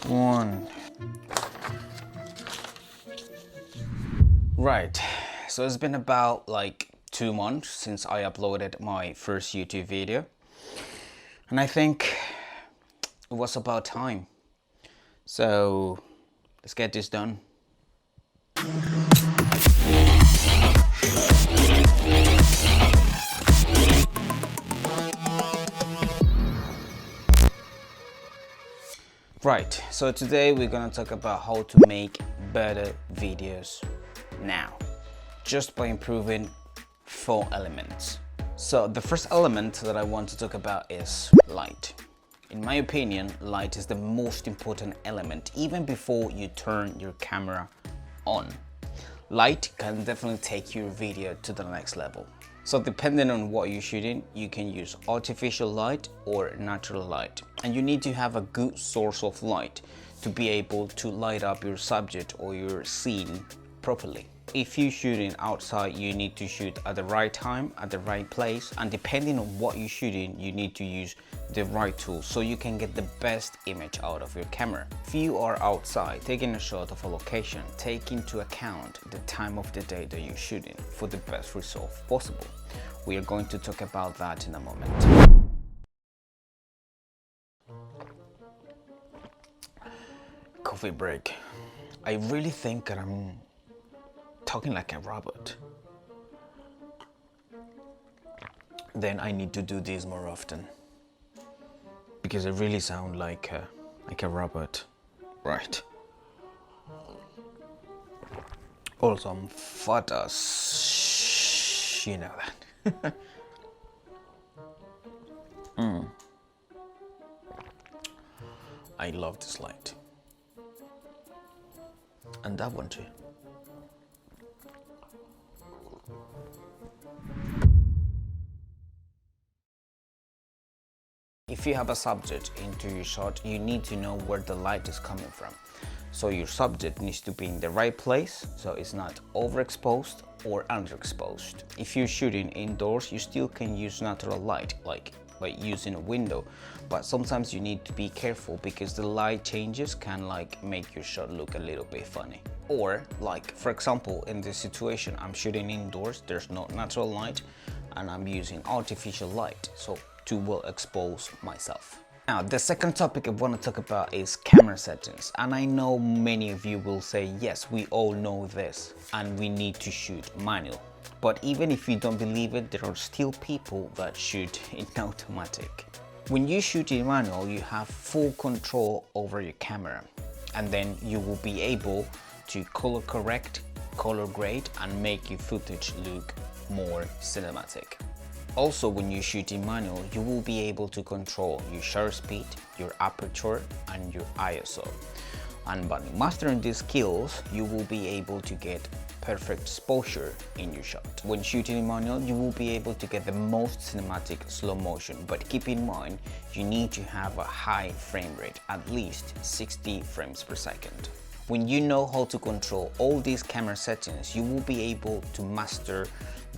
One. Right, so it's been about like 2 months since I uploaded my first YouTube video, and I think it was about time. So let's get this done. Right, so today we're gonna talk about how to make better videos now, just by improving 4 elements. So the first element that I want to talk about is light. In my opinion, light is the most important element even before you turn your camera on. Light can definitely take your video to the next level. So depending on what you're shooting, you can use artificial light or natural light. And you need to have a good source of light to be able to light up your subject or your scene properly. If you're shooting outside, you need to shoot at the right time, at the right place, and depending on what you're shooting, you need to use the right tools so you can get the best image out of your camera. If you are outside taking a shot of a location, take into account the time of the day that you're shooting for the best result possible. We are going to talk about that in a moment. Coffee break. I really think that I'm talking like a robot. Then I need to do this more often because I really sound like a robot, right? Also, I'm fat as you know that. I love this light, and that one too. If you have a subject into your shot, you need to know where the light is coming from. So your subject needs to be in the right place, so it's not overexposed or underexposed. If you're shooting indoors, you still can use natural light, like by using a window, but sometimes you need to be careful because the light changes can make your shot look a little bit funny. Or for example, in this situation, I'm shooting indoors, there's no natural light, and I'm using artificial light, so to well expose myself. Now, the second topic I want to talk about is camera settings. And I know many of you will say, yes, we all know this, and we need to shoot manual. But even if you don't believe it, there are still people that shoot in automatic. When you shoot in manual, you have full control over your camera, and then you will be able to color correct, color grade, and make your footage look more cinematic. Also, when you shoot in manual, you will be able to control your shutter speed, your aperture, and your ISO. And by mastering these skills, you will be able to get perfect exposure in your shot. When shooting in manual, you will be able to get the most cinematic slow motion, but keep in mind, you need to have a high frame rate, at least 60 frames per second. When you know how to control all these camera settings, you will be able to master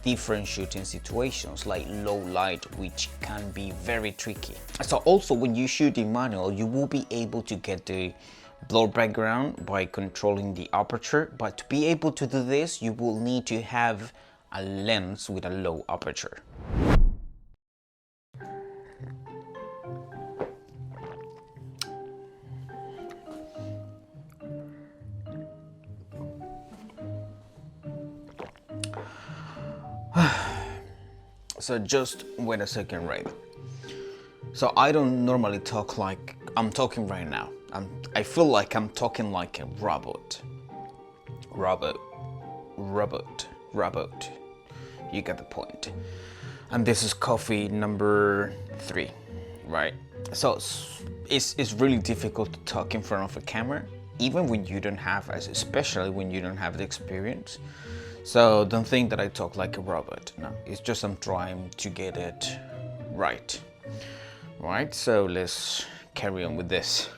different shooting situations like low light, which can be very tricky. So also when you shoot in manual, you will be able to get the blur background by controlling the aperture, but to be able to do this, you will need to have a lens with a low aperture. So just wait a second, right? So I don't normally talk like I'm talking right now. I feel like I'm talking like a robot. Robot. You get the point. And this is coffee number 3, right? So it's really difficult to talk in front of a camera, even when you don't have, especially when you don't have the experience. So don't think that I talk like a robot. No, it's just I'm trying to get it right. Right, so let's carry on with this.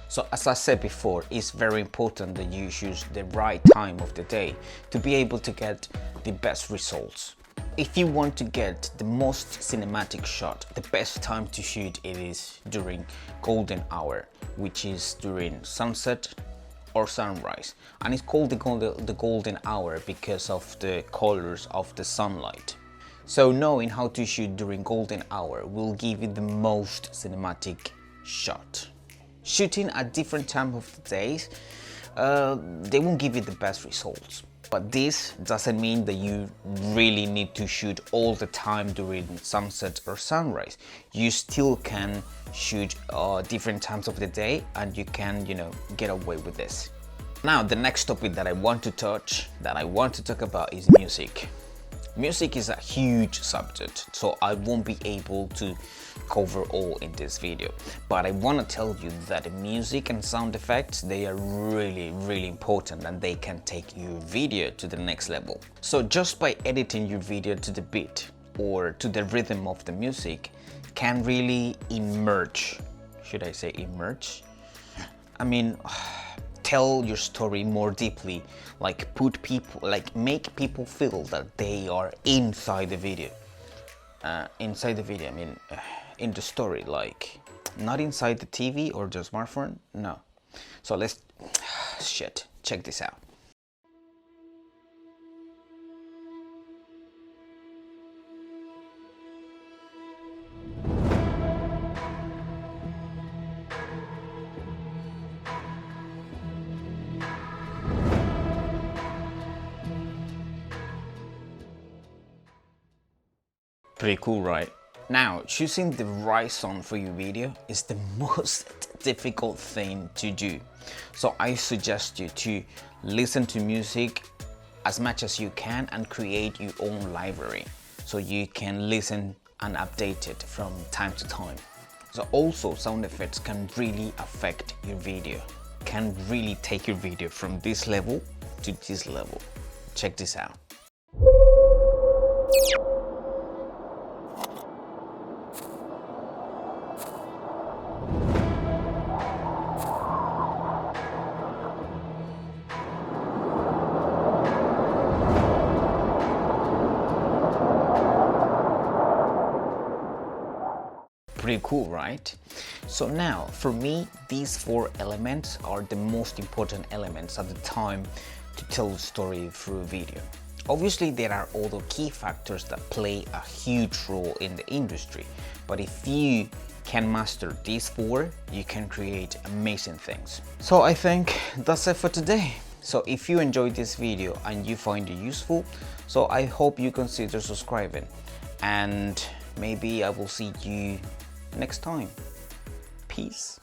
So as I said before, it's very important that you choose the right time of the day to be able to get the best results. If you want to get the most cinematic shot, the best time to shoot it is during golden hour, which is during sunset or sunrise. And it's called the golden hour because of the colors of the sunlight. So knowing how to shoot during golden hour will give you the most cinematic shot. Shooting at different time of the days, they won't give you the best results. But this doesn't mean that you really need to shoot all the time during sunset or sunrise. You still can shoot different times of the day and you can, get away with this. Now, the next topic that I want to talk about is music. Music is a huge subject, so I won't be able to cover all in this video. But I want to tell you that the music and sound effects, they are really important and they can take your video to the next level. So just by editing your video to the beat or to the rhythm of the music can really emerge. Should I say emerge? I mean, tell your story more deeply, like make people feel that they are inside the video. I mean, in the story, like not inside the TV or the smartphone, no. So check this out. Pretty cool, right? Now, choosing the right song for your video is the most difficult thing to do. So I suggest you to listen to music as much as you can and create your own library so you can listen and update it from time to time. So also sound effects can really affect your video, can really take your video from this level to this level. Check this out. Pretty cool, right? So now, for me, these 4 elements are the most important elements at the time to tell the story through a video. Obviously, there are other key factors that play a huge role in the industry, but if you can master these 4, you can create amazing things. So I think that's it for today. So if you enjoyed this video and you find it useful, so I hope you consider subscribing, and maybe I will see you next time. Peace.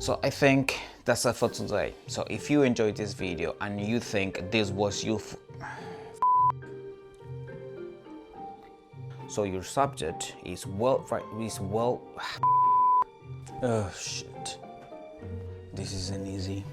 So I think that's it for today. So if you enjoyed this video and you think this was useful, so your subject is oh shit, this isn't easy.